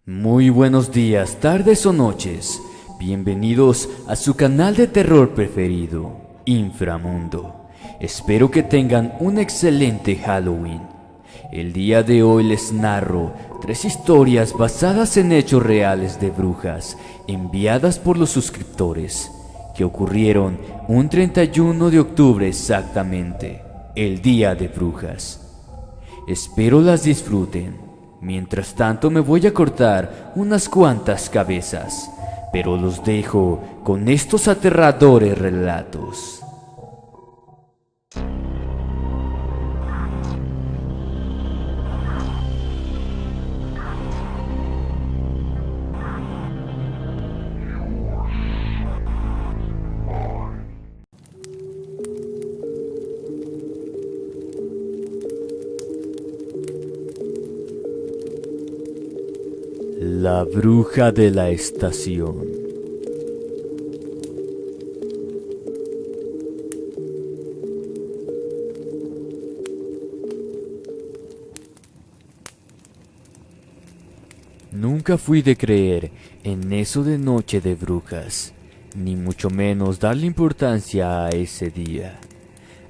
Muy buenos días, tardes o noches. Bienvenidos a su canal de terror preferido, Inframundo. Espero que tengan un excelente Halloween. El día de hoy les narro 3 historias basadas en hechos reales de brujas enviadas por los suscriptores que ocurrieron un 31 de octubre exactamente, el Día de Brujas. Espero las disfruten. Mientras tanto me voy a cortar unas cuantas cabezas, pero los dejo con estos aterradores relatos. La bruja de la estación. Nunca fui de creer en eso de noche de brujas, ni mucho menos darle importancia a ese día,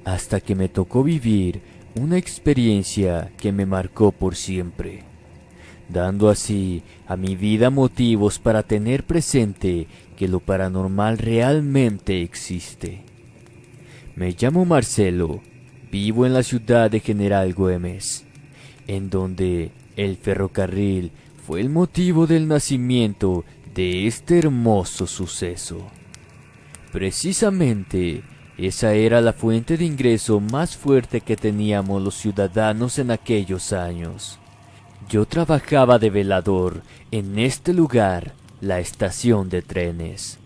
hasta que me tocó vivir una experiencia que me marcó por siempre, dando así a mi vida motivos para tener presente que lo paranormal realmente existe. Me llamo Marcelo, vivo en la ciudad de General Güemes, en donde el ferrocarril fue el motivo del nacimiento de este hermoso suceso. Precisamente, esa era la fuente de ingreso más fuerte que teníamos los ciudadanos en aquellos años. Yo trabajaba de velador en este lugar, la estación de trenes.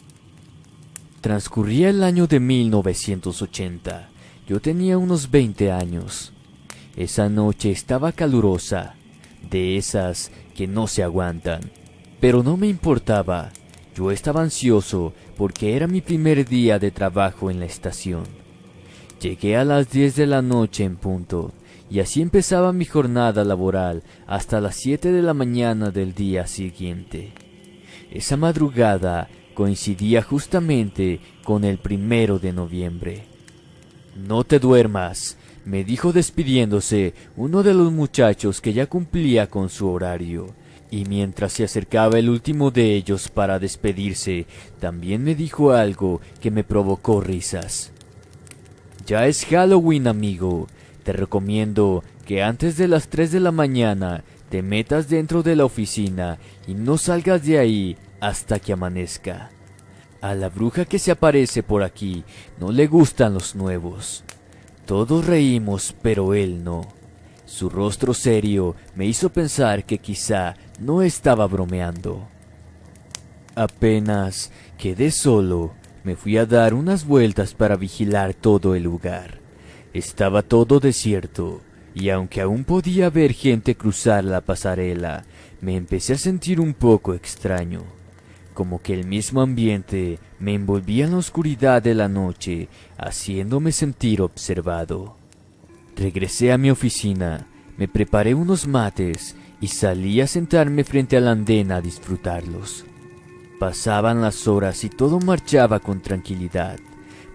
Transcurría el año de 1980. Yo tenía unos 20 años. Esa noche estaba calurosa, de esas que no se aguantan. Pero no me importaba. Yo estaba ansioso porque era mi primer día de trabajo en la estación. Llegué a las 10 de la noche en punto. Y así empezaba mi jornada laboral hasta las 7 de la mañana del día siguiente. Esa madrugada coincidía justamente con el 1 de noviembre. «No te duermas», me dijo despidiéndose uno de los muchachos que ya cumplía con su horario. Y mientras se acercaba el último de ellos para despedirse, también me dijo algo que me provocó risas. «Ya es Halloween, amigo. Te recomiendo que antes de las 3 de la mañana te metas dentro de la oficina y no salgas de ahí hasta que amanezca. A la bruja que se aparece por aquí no le gustan los nuevos». Todos reímos, pero él no. Su rostro serio me hizo pensar que quizá no estaba bromeando. Apenas quedé solo, me fui a dar unas vueltas para vigilar todo el lugar. Estaba todo desierto, y aunque aún podía ver gente cruzar la pasarela, me empecé a sentir un poco extraño, como que el mismo ambiente me envolvía en la oscuridad de la noche, haciéndome sentir observado. Regresé a mi oficina, me preparé unos mates y salí a sentarme frente al andén a disfrutarlos. Pasaban las horas y todo marchaba con tranquilidad.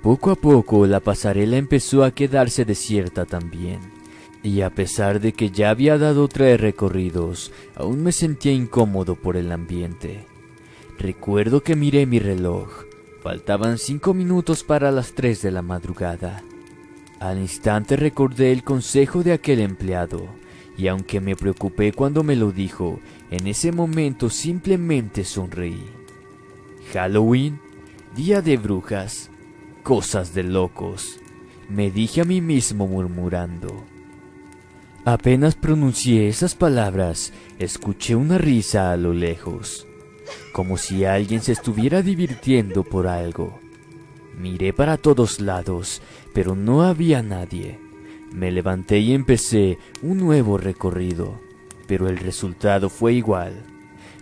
Poco a poco la pasarela empezó a quedarse desierta también, y a pesar de que ya había dado 3 recorridos, aún me sentía incómodo por el ambiente. Recuerdo que miré mi reloj, faltaban 5 minutos para las 3 de la madrugada. Al instante recordé el consejo de aquel empleado, y aunque me preocupé cuando me lo dijo, en ese momento simplemente sonreí. Halloween, Día de Brujas. Cosas de locos, me dije a mí mismo murmurando. Apenas pronuncié esas palabras, escuché una risa a lo lejos, como si alguien se estuviera divirtiendo por algo. Miré para todos lados, pero no había nadie. Me levanté y empecé un nuevo recorrido, pero el resultado fue igual.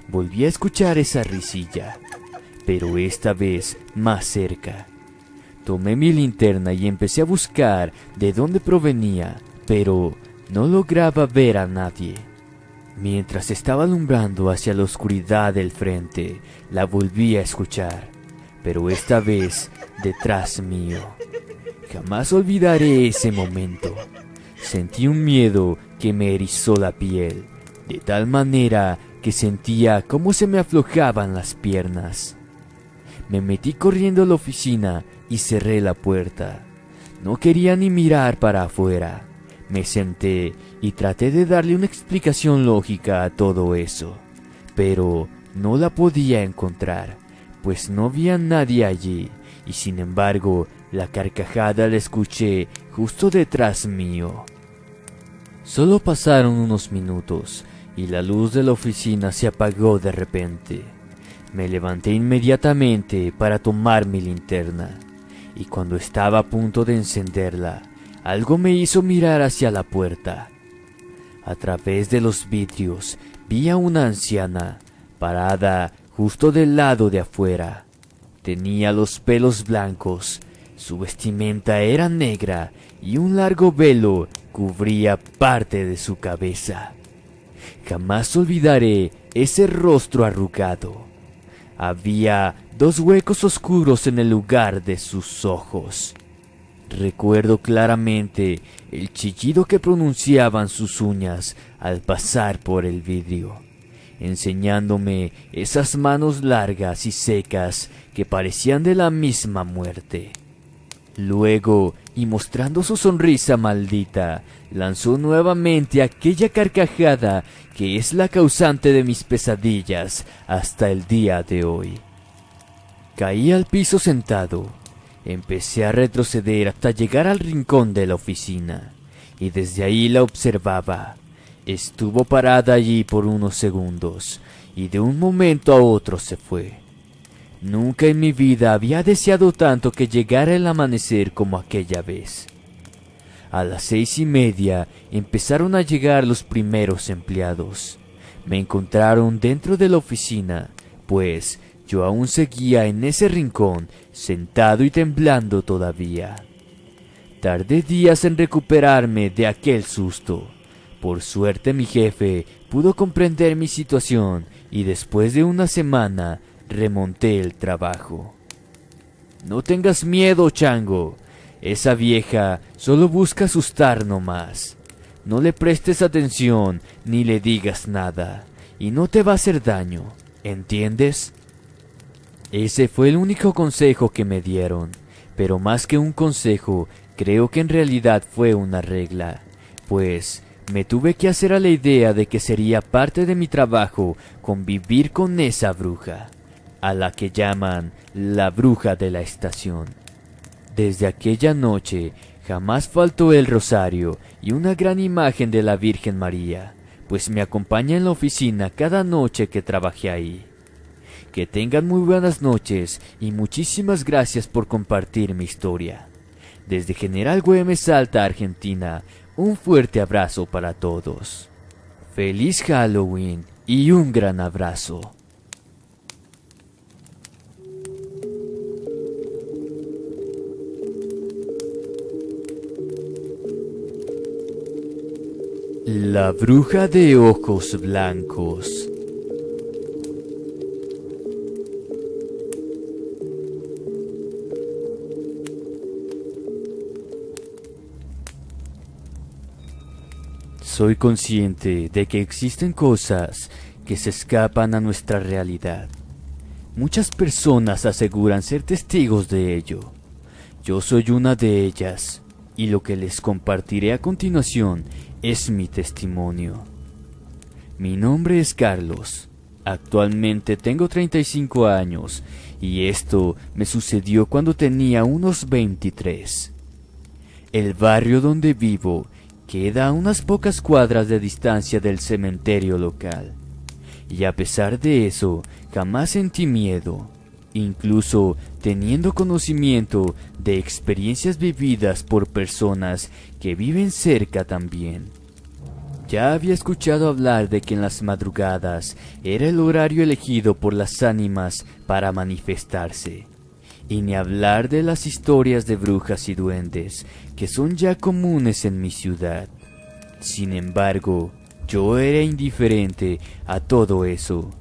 Volví a escuchar esa risilla, pero esta vez más cerca. Tomé mi linterna y empecé a buscar de dónde provenía, pero no lograba ver a nadie. Mientras estaba alumbrando hacia la oscuridad del frente, la volví a escuchar, pero esta vez detrás mío. Jamás olvidaré ese momento. Sentí un miedo que me erizó la piel, de tal manera que sentía cómo se me aflojaban las piernas. Me metí corriendo a la oficina y cerré la puerta. No quería ni mirar para afuera. Me senté y traté de darle una explicación lógica a todo eso, pero no la podía encontrar, pues no había nadie allí, y sin embargo, la carcajada la escuché justo detrás mío. Solo pasaron unos minutos y la luz de la oficina se apagó de repente. Me levanté inmediatamente para tomar mi linterna, y cuando estaba a punto de encenderla, algo me hizo mirar hacia la puerta. A través de los vidrios vi a una anciana parada justo del lado de afuera. Tenía los pelos blancos, su vestimenta era negra y un largo velo cubría parte de su cabeza. Jamás olvidaré ese rostro arrugado. Había 2 huecos oscuros en el lugar de sus ojos. Recuerdo claramente el chillido que pronunciaban sus uñas al pasar por el vidrio, enseñándome esas manos largas y secas que parecían de la misma muerte. Luego, y mostrando su sonrisa maldita, lanzó nuevamente aquella carcajada que es la causante de mis pesadillas hasta el día de hoy. Caí al piso sentado. Empecé a retroceder hasta llegar al rincón de la oficina, y desde ahí la observaba. Estuvo parada allí por unos segundos, y de un momento a otro se fue. Nunca en mi vida había deseado tanto que llegara el amanecer como aquella vez. A las 6:30 empezaron a llegar los primeros empleados. Me encontraron dentro de la oficina, pues yo aún seguía en ese rincón, sentado y temblando todavía. Tardé días en recuperarme de aquel susto. Por suerte mi jefe pudo comprender mi situación y después de una semana remonté el trabajo. No tengas miedo, chango. Esa vieja solo busca asustar nomás. No le prestes atención ni le digas nada, y no te va a hacer daño, ¿entiendes? Ese fue el único consejo que me dieron, pero más que un consejo, creo que en realidad fue una regla, pues me tuve que hacer a la idea de que sería parte de mi trabajo convivir con esa bruja, a la que llaman la bruja de la estación. Desde aquella noche jamás faltó el rosario y una gran imagen de la Virgen María, pues me acompaña en la oficina cada noche que trabajé ahí. Que tengan muy buenas noches y muchísimas gracias por compartir mi historia. Desde General Güemes, Salta, Argentina, un fuerte abrazo para todos. Feliz Halloween y un gran abrazo. La bruja de ojos blancos. Soy consciente de que existen cosas que se escapan a nuestra realidad. Muchas personas aseguran ser testigos de ello. Yo soy una de ellas, y lo que les compartiré a continuación es mi testimonio. Mi nombre es Carlos. Actualmente tengo 35 años, y esto me sucedió cuando tenía unos 23. El barrio donde vivo queda a unas pocas cuadras de distancia del cementerio local, y a pesar de eso, jamás sentí miedo, incluso teniendo conocimiento de experiencias vividas por personas que viven cerca también. Ya había escuchado hablar de que en las madrugadas era el horario elegido por las ánimas para manifestarse, y ni hablar de las historias de brujas y duendes que son ya comunes en mi ciudad. Sin embargo, Yo era indiferente a todo eso,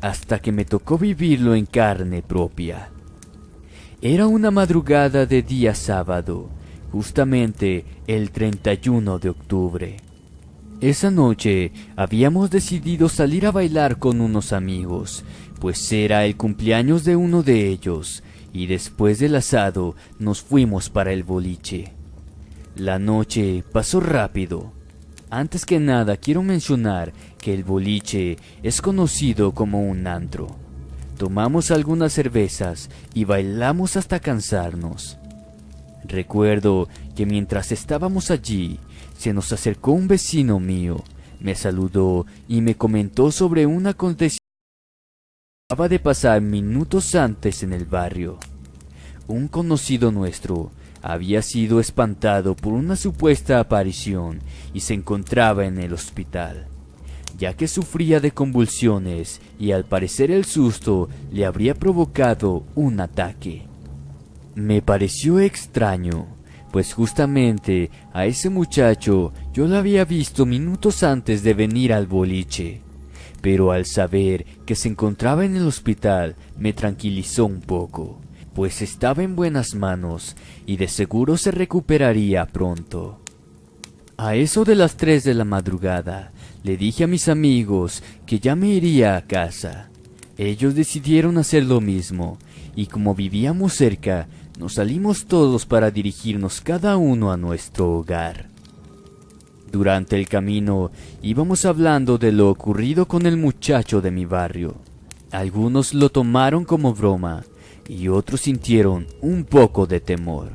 hasta que me tocó vivirlo en carne propia. Era una madrugada de día sábado, justamente el 31 de octubre. Esa noche habíamos decidido salir a bailar con unos amigos, pues era el cumpleaños de uno de ellos, y después del asado nos fuimos para el boliche. La noche pasó rápido. Antes que nada quiero mencionar que el boliche es conocido como un antro. Tomamos algunas cervezas y bailamos hasta cansarnos. Recuerdo que mientras estábamos allí, se nos acercó un vecino mío, me saludó y me comentó sobre un acontecimiento que acababa de pasar minutos antes en el barrio. Un conocido nuestro había sido espantado por una supuesta aparición y se encontraba en el hospital, ya que sufría de convulsiones y al parecer el susto le habría provocado un ataque. Me pareció extraño, pues justamente a ese muchacho yo lo había visto minutos antes de venir al boliche, pero al saber que se encontraba en el hospital me tranquilizó un poco, pues estaba en buenas manos y de seguro se recuperaría pronto. A eso de las 3 de la madrugada, le dije a mis amigos que ya me iría a casa. Ellos decidieron hacer lo mismo, y como vivíamos cerca, nos salimos todos para dirigirnos cada uno a nuestro hogar. Durante el camino íbamos hablando de lo ocurrido con el muchacho de mi barrio. Algunos lo tomaron como broma, y otros sintieron un poco de temor,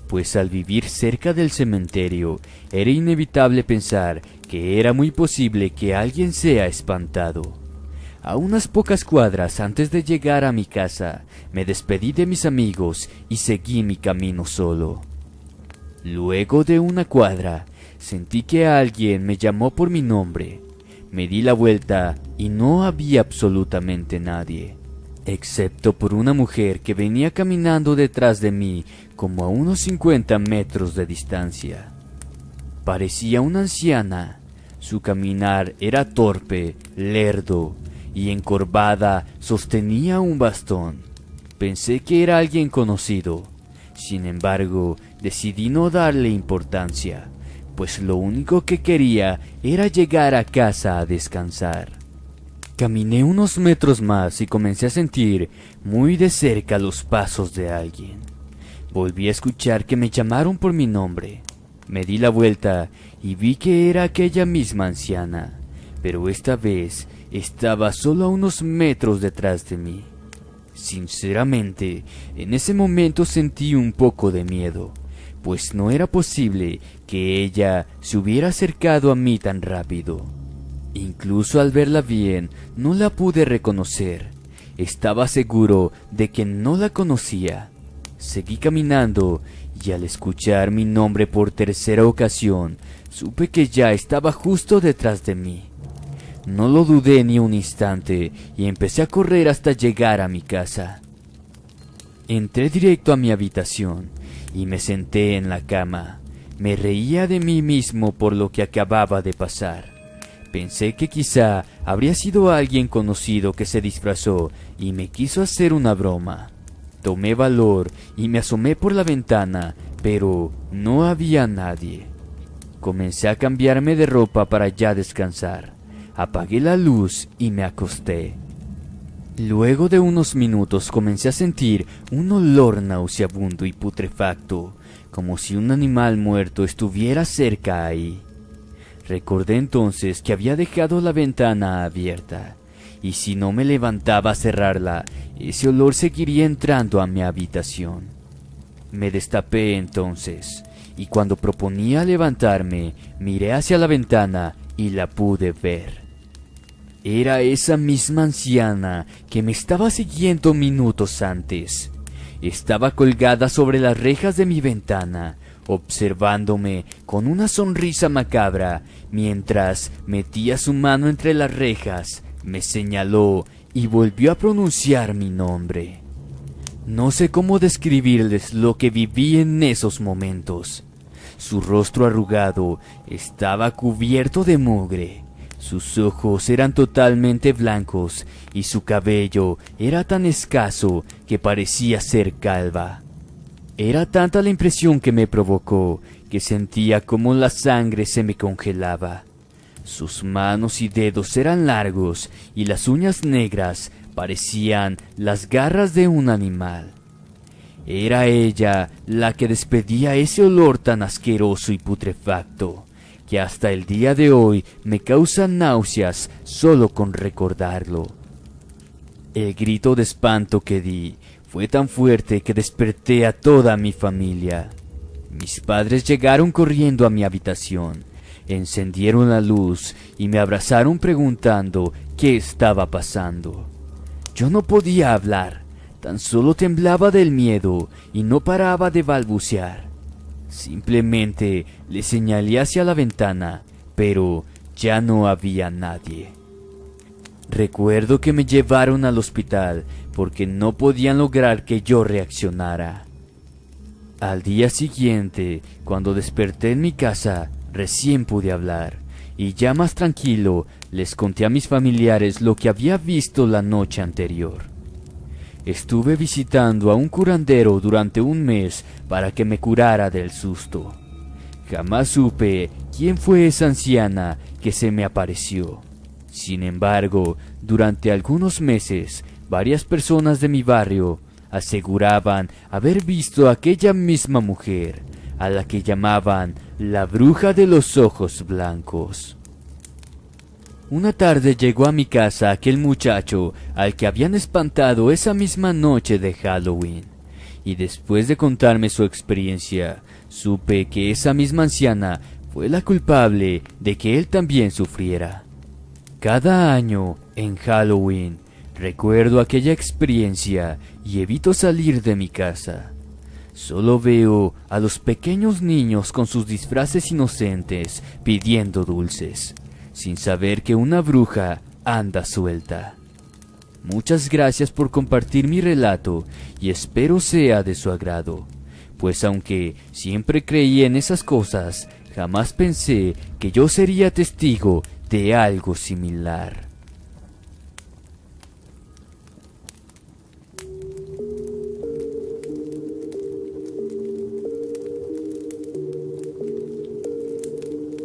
pues al vivir cerca del cementerio era inevitable pensar que era muy posible que alguien sea espantado. A unas pocas cuadras antes de llegar a mi casa, me despedí de mis amigos y seguí mi camino solo. Luego de una cuadra, sentí que alguien me llamó por mi nombre. Me di la vuelta y no había absolutamente nadie, excepto por una mujer que venía caminando detrás de mí como a unos 50 metros de distancia. Parecía una anciana. Su caminar era torpe, lerdo, y encorvada sostenía un bastón. Pensé que era alguien conocido. Sin embargo, decidí no darle importancia, pues lo único que quería era llegar a casa a descansar. Caminé unos metros más y comencé a sentir muy de cerca los pasos de alguien. Volví a escuchar que me llamaron por mi nombre. Me di la vuelta y vi que era aquella misma anciana, pero esta vez estaba solo a unos metros detrás de mí. Sinceramente, en ese momento sentí un poco de miedo, pues no era posible que ella se hubiera acercado a mí tan rápido. Incluso al verla bien, no la pude reconocer. Estaba seguro de que no la conocía. Seguí caminando y al escuchar mi nombre por tercera ocasión, supe que ya estaba justo detrás de mí. No lo dudé ni un instante y empecé a correr hasta llegar a mi casa. Entré directo a mi habitación y me senté en la cama. Me reía de mí mismo por lo que acababa de pasar. Pensé que quizá habría sido alguien conocido que se disfrazó y me quiso hacer una broma. Tomé valor y me asomé por la ventana, pero no había nadie. Comencé a cambiarme de ropa para ya descansar. Apagué la luz y me acosté. Luego de unos minutos comencé a sentir un olor nauseabundo y putrefacto, como si un animal muerto estuviera cerca ahí. Recordé entonces que había dejado la ventana abierta, y si no me levantaba a cerrarla, ese olor seguiría entrando a mi habitación. Me destapé entonces, y cuando proponía levantarme, miré hacia la ventana y la pude ver. Era esa misma anciana que me estaba siguiendo minutos antes. Estaba colgada sobre las rejas de mi ventana, observándome con una sonrisa macabra, mientras metía su mano entre las rejas, me señaló y volvió a pronunciar mi nombre. No sé cómo describirles lo que viví en esos momentos. Su rostro arrugado estaba cubierto de mugre. Sus ojos eran totalmente blancos y su cabello era tan escaso que parecía ser calva. Era tanta la impresión que me provocó que sentía como la sangre se me congelaba. Sus manos y dedos eran largos y las uñas negras parecían las garras de un animal. Era ella la que despedía ese olor tan asqueroso y putrefacto, que hasta el día de hoy me causa náuseas solo con recordarlo. El grito de espanto que di fue tan fuerte que desperté a toda mi familia. Mis padres llegaron corriendo a mi habitación, encendieron la luz y me abrazaron preguntando qué estaba pasando. Yo no podía hablar, tan solo temblaba del miedo y no paraba de balbucear. Simplemente le señalé hacia la ventana, pero ya no había nadie. Recuerdo que me llevaron al hospital porque no podían lograr que yo reaccionara. Al día siguiente, cuando desperté en mi casa, recién pude hablar, y ya más tranquilo les conté a mis familiares lo que había visto la noche anterior. Estuve visitando a un curandero durante un mes para que me curara del susto. Jamás supe quién fue esa anciana que se me apareció. Sin embargo, durante algunos meses, varias personas de mi barrio aseguraban haber visto a aquella misma mujer, a la que llamaban la bruja de los ojos blancos. Una tarde llegó a mi casa aquel muchacho al que habían espantado esa misma noche de Halloween, y después de contarme su experiencia, supe que esa misma anciana fue la culpable de que él también sufriera. Cada año, en Halloween, recuerdo aquella experiencia y evito salir de mi casa. Solo veo a los pequeños niños con sus disfraces inocentes pidiendo dulces, sin saber que una bruja anda suelta. Muchas gracias por compartir mi relato y espero sea de su agrado, pues aunque siempre creí en esas cosas, jamás pensé que yo sería testigo de algo similar.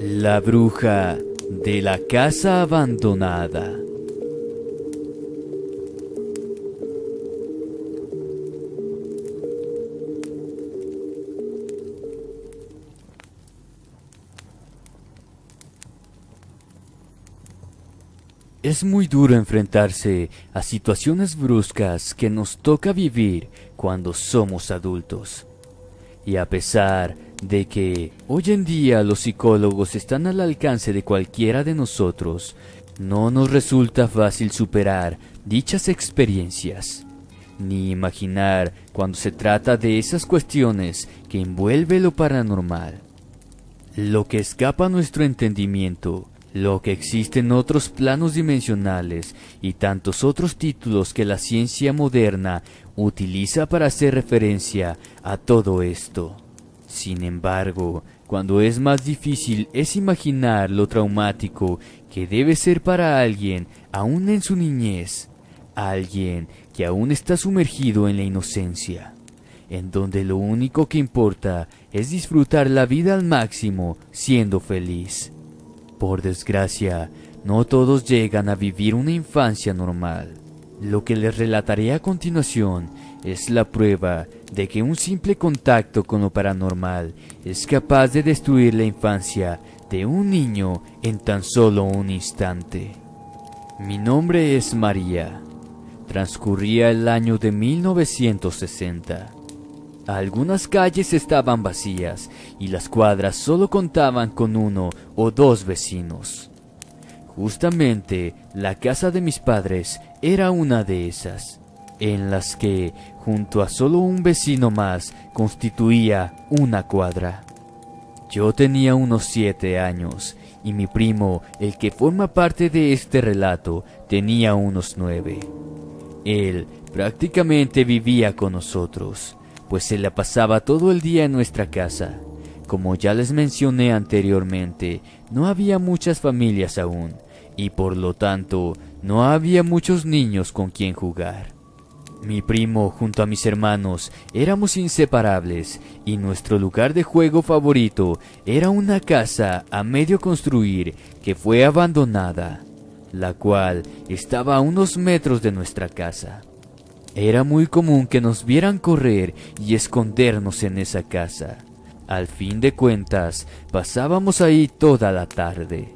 La bruja de la casa abandonada. Es muy duro enfrentarse a situaciones bruscas que nos toca vivir cuando somos adultos. Y a pesar de que hoy en día los psicólogos están al alcance de cualquiera de nosotros, no nos resulta fácil superar dichas experiencias, ni imaginar cuando se trata de esas cuestiones que envuelve lo paranormal. Lo que escapa a nuestro entendimiento, lo que existe en otros planos dimensionales y tantos otros títulos que la ciencia moderna utiliza para hacer referencia a todo esto. Sin embargo, cuando es más difícil es imaginar lo traumático que debe ser para alguien aún en su niñez, alguien que aún está sumergido en la inocencia, en donde lo único que importa es disfrutar la vida al máximo siendo feliz. Por desgracia, no todos llegan a vivir una infancia normal. Lo que les relataré a continuación es la prueba de que un simple contacto con lo paranormal es capaz de destruir la infancia de un niño en tan solo un instante. Mi nombre es María. Transcurría el año de 1960. Algunas calles estaban vacías y las cuadras solo contaban con 1 o 2 vecinos. Justamente la casa de mis padres era una de esas, en las que, junto a solo un vecino más, constituía una cuadra. Yo tenía unos 7 años y mi primo, el que forma parte de este relato, tenía unos 9. Él prácticamente vivía con nosotros, pues se la pasaba todo el día en nuestra casa. Como ya les mencioné anteriormente, no había muchas familias aún, y por lo tanto no había muchos niños con quien jugar. Mi primo junto a mis hermanos éramos inseparables y nuestro lugar de juego favorito era una casa a medio construir que fue abandonada, la cual estaba a unos metros de nuestra casa. Era muy común que nos vieran correr y escondernos en esa casa. Al fin de cuentas, pasábamos ahí toda la tarde.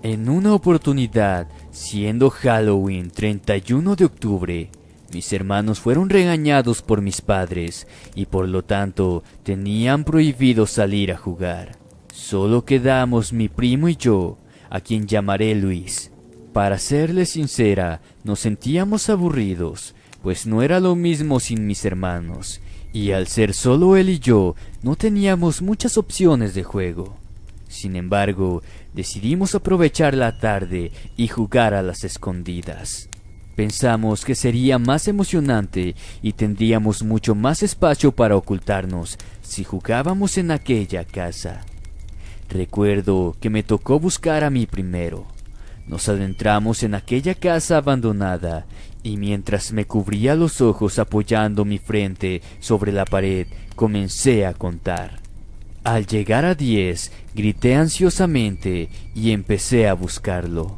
En una oportunidad, siendo Halloween 31 de octubre, mis hermanos fueron regañados por mis padres y por lo tanto tenían prohibido salir a jugar. Solo quedamos mi primo y yo, a quien llamaré Luis. Para serle sincera, nos sentíamos aburridos, pues no era lo mismo sin mis hermanos, y al ser solo él y yo, no teníamos muchas opciones de juego. Sin embargo, decidimos aprovechar la tarde y jugar a las escondidas. Pensamos que sería más emocionante y tendríamos mucho más espacio para ocultarnos si jugábamos en aquella casa. Recuerdo que me tocó buscar a mí primero. Nos adentramos en aquella casa abandonada y mientras me cubría los ojos apoyando mi frente sobre la pared, comencé a contar. Al llegar a 10, grité ansiosamente y empecé a buscarlo.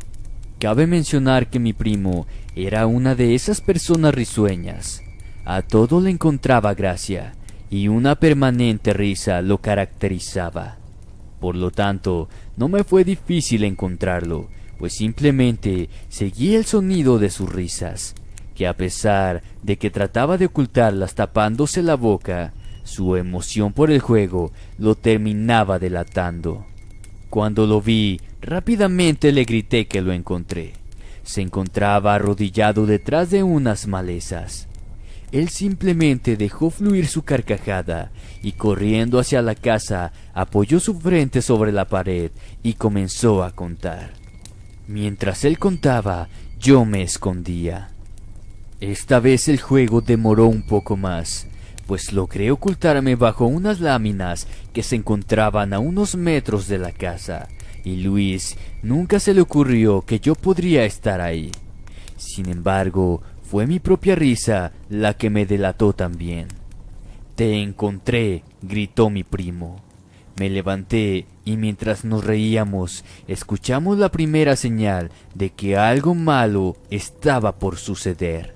Cabe mencionar que mi primo era una de esas personas risueñas. A todo le encontraba gracia y una permanente risa lo caracterizaba. Por lo tanto, no me fue difícil encontrarlo, pues simplemente seguí el sonido de sus risas, que a pesar de que trataba de ocultarlas tapándose la boca, su emoción por el juego lo terminaba delatando. Cuando lo vi, rápidamente le grité que lo encontré. Se encontraba arrodillado detrás de unas malezas. Él simplemente dejó fluir su carcajada y corriendo hacia la casa apoyó su frente sobre la pared y comenzó a contar. Mientras él contaba, yo me escondía. Esta vez el juego demoró un poco más, pues logré ocultarme bajo unas láminas que se encontraban a unos metros de la casa, y Luis nunca se le ocurrió que yo podría estar ahí. Sin embargo, fue mi propia risa la que me delató también. «¡Te encontré!», gritó mi primo. Me levanté y mientras nos reíamos, escuchamos la primera señal de que algo malo estaba por suceder.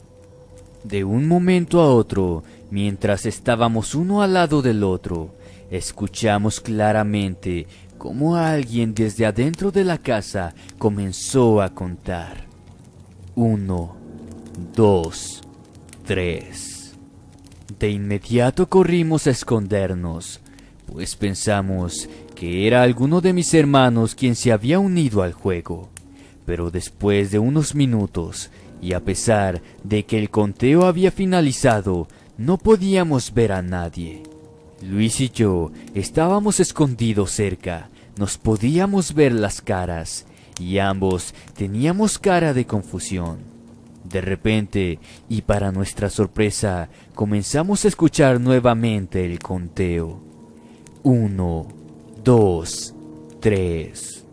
De un momento a otro, mientras estábamos uno al lado del otro, escuchamos claramente cómo alguien desde adentro de la casa comenzó a contar. 1, 2, 3. De inmediato corrimos a escondernos, pues pensamos que era alguno de mis hermanos quien se había unido al juego. Pero después de unos minutos, y a pesar de que el conteo había finalizado, no podíamos ver a nadie. Luis y yo estábamos escondidos cerca, nos podíamos ver las caras, y ambos teníamos cara de confusión. De repente, y para nuestra sorpresa, comenzamos a escuchar nuevamente el conteo. 1, 2, 3.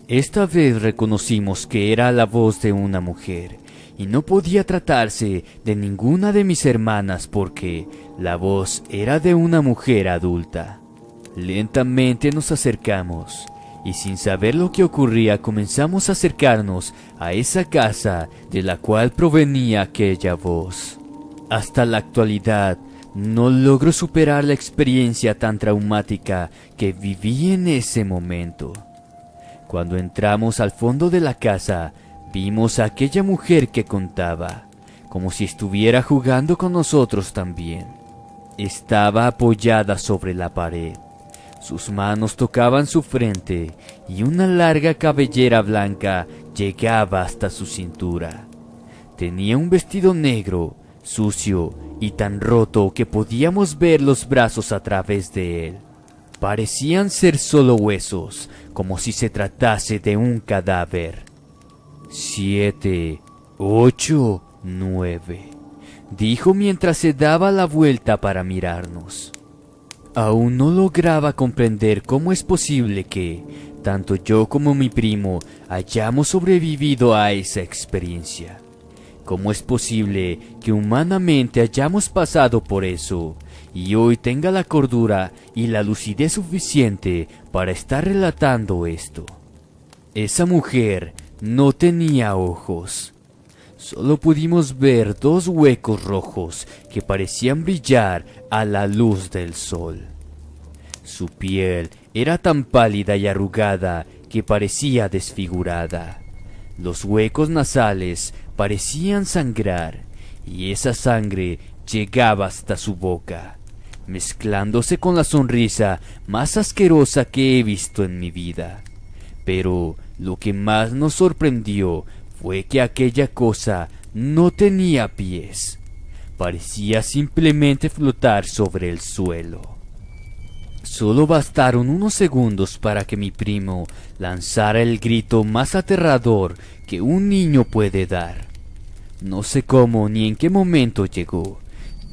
Esta vez reconocimos que era la voz de una mujer, y no podía tratarse de ninguna de mis hermanas porque la voz era de una mujer adulta. Lentamente nos acercamos, y sin saber lo que ocurría comenzamos a acercarnos a esa casa de la cual provenía aquella voz. Hasta la actualidad, no logro superar la experiencia tan traumática que viví en ese momento. Cuando entramos al fondo de la casa, vimos a aquella mujer que contaba, como si estuviera jugando con nosotros también. Estaba apoyada sobre la pared. Sus manos tocaban su frente y una larga cabellera blanca llegaba hasta su cintura. Tenía un vestido negro, sucio y tan roto que podíamos ver los brazos a través de él. Parecían ser solo huesos, como si se tratase de un cadáver. 7, 8, 9, dijo mientras se daba la vuelta para mirarnos. Aún no lograba comprender cómo es posible que, tanto yo como mi primo, hayamos sobrevivido a esa experiencia. ¿Cómo es posible que humanamente hayamos pasado por eso y hoy tenga la cordura y la lucidez suficiente para estar relatando esto? Esa mujer no tenía ojos. Solo pudimos ver dos huecos rojos que parecían brillar a la luz del sol. Su piel era tan pálida y arrugada que parecía desfigurada. Los huecos nasales parecían sangrar, y esa sangre llegaba hasta su boca, mezclándose con la sonrisa más asquerosa que he visto en mi vida. Pero lo que más nos sorprendió fue que aquella cosa no tenía pies. Parecía simplemente flotar sobre el suelo. Solo bastaron unos segundos para que mi primo lanzara el grito más aterrador que un niño puede dar. No sé cómo ni en qué momento llegó,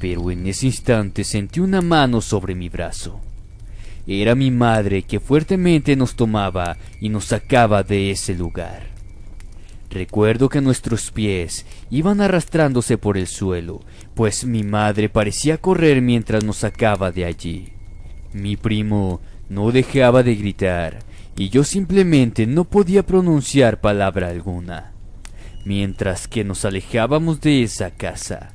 pero en ese instante sentí una mano sobre mi brazo. Era mi madre que fuertemente nos tomaba y nos sacaba de ese lugar. Recuerdo que nuestros pies iban arrastrándose por el suelo, pues mi madre parecía correr mientras nos sacaba de allí. Mi primo no dejaba de gritar, y yo simplemente no podía pronunciar palabra alguna. Mientras que nos alejábamos de esa casa,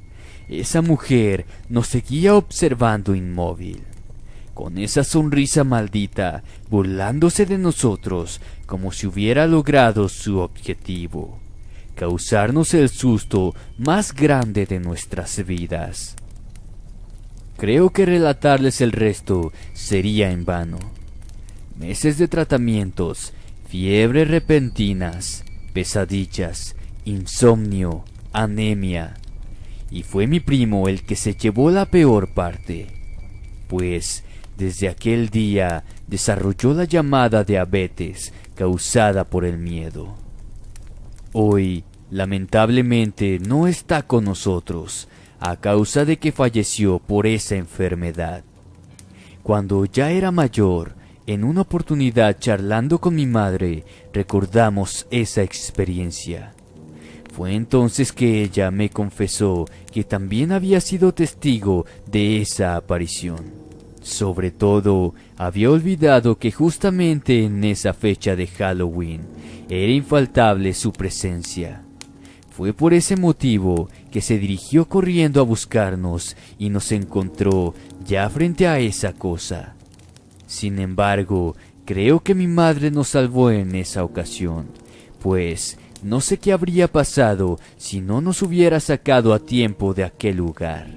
esa mujer nos seguía observando inmóvil, con esa sonrisa maldita, burlándose de nosotros como si hubiera logrado su objetivo, causarnos el susto más grande de nuestras vidas. Creo que relatarles el resto sería en vano. Meses de tratamientos, fiebres repentinas, pesadillas, insomnio, anemia. Y fue mi primo el que se llevó la peor parte, pues desde aquel día desarrolló la llamada diabetes causada por el miedo. Hoy, lamentablemente, no está con nosotros, a causa de que falleció por esa enfermedad. Cuando ya era mayor, en una oportunidad charlando con mi madre, recordamos esa experiencia. Fue entonces que ella me confesó que también había sido testigo de esa aparición. Sobre todo, había olvidado que justamente en esa fecha de Halloween era infaltable su presencia. Fue por ese motivo que se dirigió corriendo a buscarnos y nos encontró ya frente a esa cosa. Sin embargo, creo que mi madre nos salvó en esa ocasión, pues no sé qué habría pasado si no nos hubiera sacado a tiempo de aquel lugar.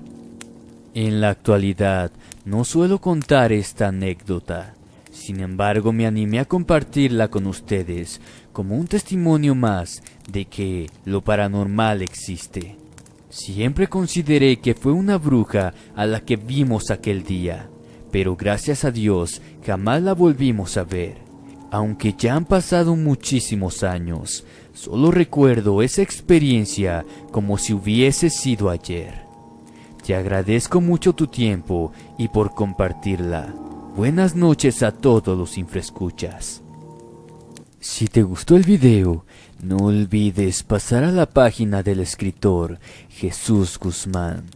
En la actualidad, no suelo contar esta anécdota. Sin embargo, me animé a compartirla con ustedes como un testimonio más de que lo paranormal existe. Siempre consideré que fue una bruja a la que vimos aquel día, pero gracias a Dios jamás la volvimos a ver. Aunque ya han pasado muchísimos años, solo recuerdo esa experiencia como si hubiese sido ayer. Te agradezco mucho tu tiempo y por compartirla. Buenas noches a todos los infraescuchas. Si te gustó el video, no olvides pasar a la página del escritor Jesús Guzmán,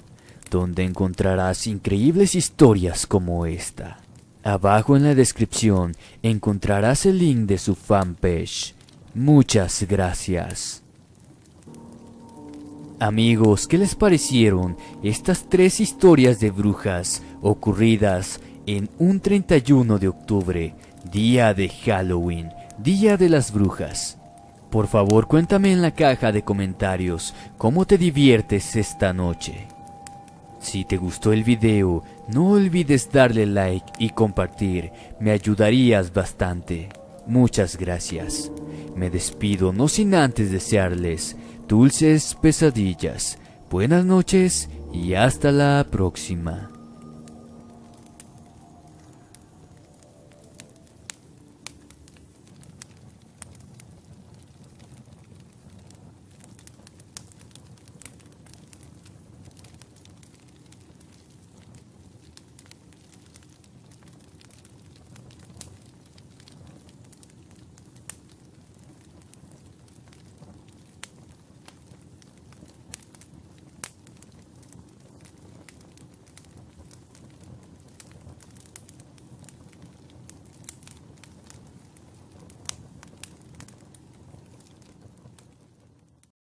donde encontrarás increíbles historias como esta. Abajo en la descripción encontrarás el link de su fanpage. Muchas gracias. Amigos, ¿qué les parecieron estas 3 historias de brujas ocurridas en un 31 de octubre, día de Halloween, día de las brujas? Por favor, cuéntame en la caja de comentarios cómo te diviertes esta noche. Si te gustó el video, no olvides darle like y compartir, me ayudarías bastante. Muchas gracias. Me despido no sin antes desearles dulces pesadillas, buenas noches y hasta la próxima.